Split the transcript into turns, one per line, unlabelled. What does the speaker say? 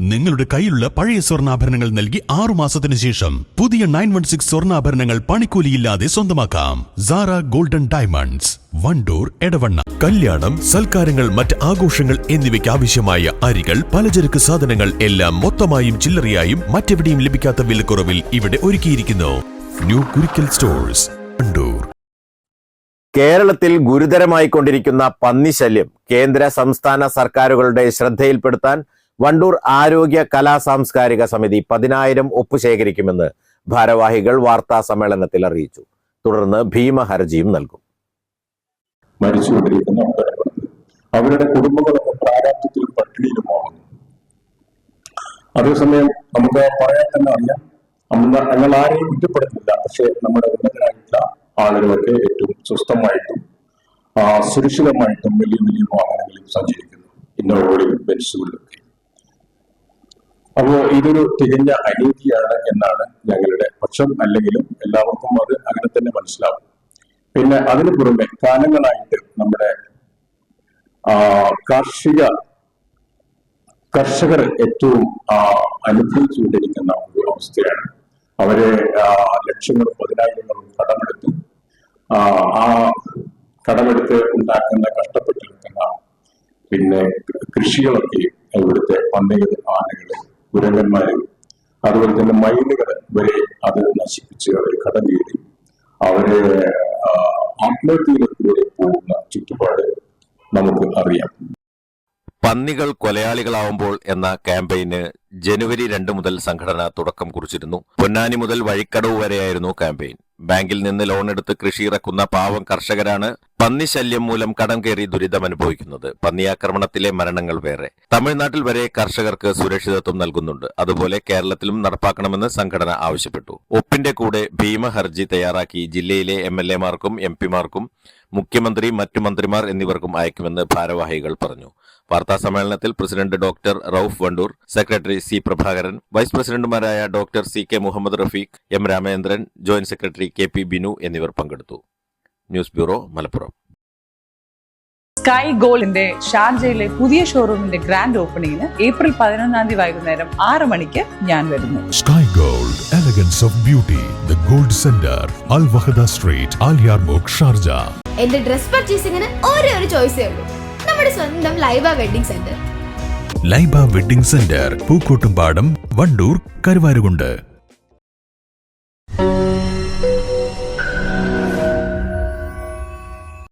നിങ്ങളുടെ കയ്യിലുള്ള പഴയ സ്വർണ്ണാഭരണങ്ങൾ നൽകി 6 മാസത്തിന് ശേഷം പുതിയ 916 സ്വർണ്ണാഭരണങ്ങൾ പണിക്കൂലിയില്ലാതെ സ്വന്തമാക്കാം. Sara golden diamonds, Wandoor, Edavanna.
കല്യാണം, സൽക്കാരങ്ങൾ, മറ്റ് ആഘോഷങ്ങൾ എന്നിവയ്ക്ക് ആവശ്യമായ അരികൾ, പലചരക്ക് സാധനങ്ങൾ എല്ലാം മൊത്തമായും ചില്ലറയായും മറ്റെവിടെയും ലഭിക്കാത്ത വിലക്കുറവിൽ ഇവിടെ ഒരുക്കിയിരിക്കുന്നു. New Kurikkal stores, Wandoor.
കേരളത്തിൽ ഗുരുതരമായിക്കൊണ്ടിരിക്കുന്ന പന്നിശല്യം കേന്ദ്ര സംസ്ഥാന സർക്കാരുകളുടെ ശ്രദ്ധയിൽപ്പെടുത്താൻ വണ്ടൂർ ആരോഗ്യ കലാ സാംസ്കാരിക സമിതി 10,000 ഒപ്പ് ശേഖരിക്കുമെന്ന് ഭാരവാഹികൾ വാർത്താ സമ്മേളനത്തിൽ അറിയിച്ചു. തുടർന്ന് ഭീമഹർജിയും നൽകും.
മരിച്ചുകൊണ്ടിരിക്കുന്ന അവരുടെ കുടുംബങ്ങളൊക്കെ പ്രാരാബ്ധത്തിലും പട്ടിണിയിലുമാകുന്നു. അതേസമയം നമുക്ക് പറയാൻ തന്നെ അറിയാം, ഞങ്ങൾ ആരെയും കുറ്റപ്പെടുന്നില്ല. പക്ഷെ നമ്മുടെ ഉന്നതരായിട്ടുള്ള ആളുകളൊക്കെ ഏറ്റവും സ്വസ്ഥമായിട്ടും സുരക്ഷിതമായിട്ടും വലിയ വലിയ വാഹനങ്ങളിൽ സഞ്ചരിക്കുന്നു, ഇന്നോവകളിലും ബെൻസുകളിലൊക്കെ. അപ്പോൾ ഇതൊരു തികഞ്ഞ അനീതിയാണ് എന്നാണ് ഞങ്ങളുടെ പക്ഷം. അല്ലെങ്കിലും എല്ലാവർക്കും അത് അങ്ങനെ തന്നെ മനസ്സിലാവും. പിന്നെ അതിനു പുറമെ കാലങ്ങളായിട്ട് നമ്മുടെ കർഷകർ ഏറ്റവും അനുഭവിച്ചുകൊണ്ടിരിക്കുന്ന ഒരു അവസ്ഥയാണ്. അവരെ ലക്ഷങ്ങളും 10,000ങ്ങളും കടമെടുത്ത് ഉണ്ടാക്കുന്ന കഷ്ടപ്പെട്ടിരിക്കുന്ന പിന്നെ കൃഷികളൊക്കെ ഇവിടുത്തെ പന്നികൾ, ആനകള്, കുരങ്ങന്മാര്, അതുപോലെ തന്നെ മയിലുകൾ വരെ അത് നശിപ്പിച്ച് അവർ കടം കയറി അവര് ആത്മഹത്യയിലേക്ക് വരെ പോകുന്ന ചുറ്റുപാട് നമുക്ക് അറിയാം.
പന്നികൾ കൊലയാളികളാവുമ്പോൾ എന്ന ക്യാമ്പയിന് ജനുവരി 2 മുതൽ സംഘടന തുടക്കം കുറിച്ചിരുന്നു. പൊന്നാനി മുതൽ വഴിക്കടവ് വരെയായിരുന്നു ക്യാമ്പയിൻ. ബാങ്കിൽ നിന്ന് ലോണെടുത്ത് കൃഷി ഇറക്കുന്ന പാവം കർഷകരാണ് പന്നിശല്യം മൂലം കടം കയറി ദുരിതമനുഭവിക്കുന്നത്. പന്നിയാക്രമണത്തിലെ മരണങ്ങൾ വേറെ. തമിഴ്നാട്ടിൽ വരെ കർഷകർക്ക് സുരക്ഷിതത്വം നൽകുന്നുണ്ട്. അതുപോലെ കേരളത്തിലും നടപ്പാക്കണമെന്ന് സംഘടന ആവശ്യപ്പെട്ടു. ഒപ്പിന്റെ കൂടെ ഭീമഹർജി തയ്യാറാക്കി ജില്ലയിലെ MLA-മാർക്കും MP-മാർക്കും മുഖ്യമന്ത്രി, മറ്റു മന്ത്രിമാർ എന്നിവർക്കും അയക്കുമെന്ന് ഭാരവാഹികൾ പറഞ്ഞു. വാർത്താ സമ്മേളനത്തിൽ president doctor Rauf Wandoor, secretary C Prabhakaran, vice പ്രസിഡന്റുമാരായ doctor CK Muhammad Rafeeq, M Ramachandran, joint secretary KP Binu എന്നിവർ പങ്കെടുത്തു. News bureau, Malappuram.
സ്കൈ ഗോൾഡിന്റെ ഷാർജയിലെ പുതിയ ഷോറൂമിന്റെ ഗ്രാൻഡ് ഓപ്പണിംഗിന് ഏപ്രിൽ 11 വൈകുന്നേരം 6 മണിക്ക് ഞാൻ വരുന്നു.
Sky gold, elegance of beauty, the gold centre, Al Wahda street, Al Yarmook, Sharjah.
എന്റെ ഡ്രസ് പർച്ചേസിംഗിന് ഒരേ ഒരു ചോയ്സേ ഉള്ളൂ, നമ്മുടെ സ്വന്തം Laiba wedding centre.
Laiba wedding centre, Pookkottumpadam, Wandoor, Karuvarakundu.